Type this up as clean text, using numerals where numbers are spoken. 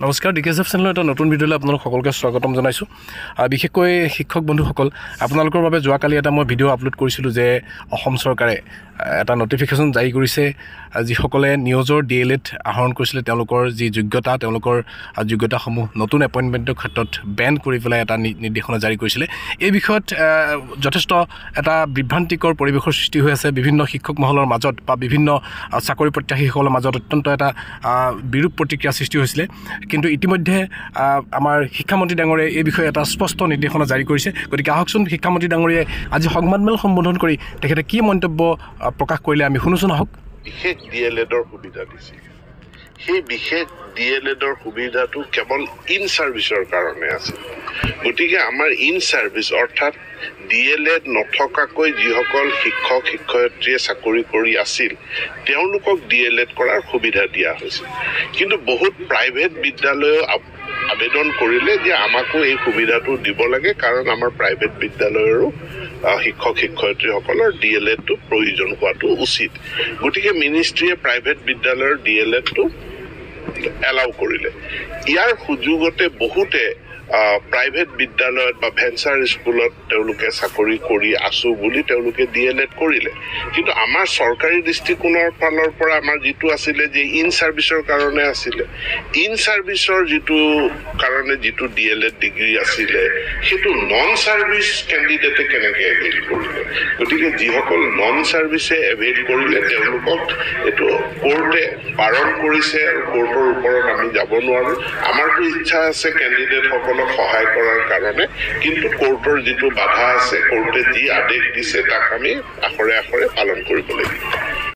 নমস্কাৰ ডিকেএছএফ চেনেলৰ এটা নতুন ভিডিঅ'লৈ আপোনালোক সকলোকে স্বাগতম জনাইছোঁ। বিশেষকৈ শিক্ষক বন্ধুসকল, আপোনালোকৰ বাবে যোৱাকালি এটা মই ভিডিঅ' আপলোড কৰিছিলোঁ যে অসম চৰকাৰে এটা নটিফিকেশ্যন জাৰি কৰিছে। যিসকলে নিউজৰ DLED আহৰণ কৰিছিলে তেওঁলোকৰ যি যোগ্যতা, তেওঁলোকৰ যোগ্যতাসমূহ নতুন এপইণ্টমেণ্টৰ ক্ষেত্ৰত বেন কৰি পেলাই এটা নিৰ্দেশনা জাৰি কৰিছিলে। এই বিষয়ত যথেষ্ট এটা বিভ্ৰান্তিকৰ পৰিৱেশৰ সৃষ্টি হৈ আছে বিভিন্ন শিক্ষক মহলৰ মাজত বা বিভিন্ন চাকৰি প্ৰত্যাশীসকলৰ মাজত অত্যন্ত এটা বিৰূপ প্ৰতিক্ৰিয়া সৃষ্টি হৈছিলে। কিন্তু ইতিমধ্যে আমাৰ শিক্ষামন্ত্ৰী ডাঙৰীয়াই এই বিষয়ে এটা স্পষ্ট নিৰ্দেশনা জাৰি কৰিছে। গতিকে আহকচোন শিক্ষামন্ত্ৰী ডাঙৰীয়াই আজি সংবাদমেল সম্বোধন কৰি তেখেতে কি মন্তব্য প্ৰকাশ কৰিলে আমি শুনোচোন। আহক। বিশেষ DLEDৰ সুবিধা দিছিল। সেই বিশেষ DLEDৰ সুবিধাটো কেৱল ইন ছাৰ্ভিচৰ কাৰণে আছিল। গতিকে আমাৰ ইন ছাৰ্ভিচ অৰ্থাৎ DLED নথকাকৈ যিসকল শিক্ষক শিক্ষয়িত্ৰীয়ে চাকৰি কৰি আছিল তেওঁলোকক DLED কৰাৰ সুবিধা দিয়া হৈছিল। কিন্তু বহুত প্ৰাইভেট বিদ্যালয়েও আবেদন কৰিলে যে আমাকো এই সুবিধাটো দিব লাগে, কাৰণ আমাৰ প্ৰাইভেট বিদ্যালয়ৰো শিক্ষক শিক্ষয়িত্ৰীসকলৰ DLEDটো প্ৰয়োজন হোৱাটো উচিত। গতিকে মিনিষ্ট্ৰীয়ে প্ৰাইভেট বিদ্যালয়ৰ DLEDটো এলাউ কৰিলে। ইয়াৰ সুযোগতে বহুতে প্ৰাইভেট বিদ্যালয়ত বা ভেঞ্চাৰ স্কুলত তেওঁলোকে চাকৰি কৰি আছো বুলি তেওঁলোকে DLED কৰিলে। কিন্তু আমাৰ চৰকাৰী দৃষ্টিকোণৰ ফালৰ পৰা আমাৰ যিটো আছিলে যে ইন ছাৰ্ভিচৰ কাৰণে আছিলে, ইন ছাৰ্ভিচৰ যিটো কাৰণে যিটো DLED ডিগ্ৰী আছিলে সেইটো নন ছাৰ্ভিচ কেণ্ডিডেটে কেনেকৈ এভেইল কৰিলে। গতিকে যিসকল নন ছাৰ্ভিচে এভেইল কৰিলে তেওঁলোকক এইটো কোৰ্টে বাৰণ কৰিছে আৰু কোৰ্টৰ ওপৰত আমি যাব নোৱাৰোঁ। আমাৰতো ইচ্ছা আছে কেণ্ডিডেটসকলক সহায় কৰাৰ কাৰণে, কিন্তু কোৰ্টৰ যিটো বাধা আছে, কোৰ্টে যি আদেশ দিছে তাক আমি আখৰে আখৰে পালন কৰিব লাগিব।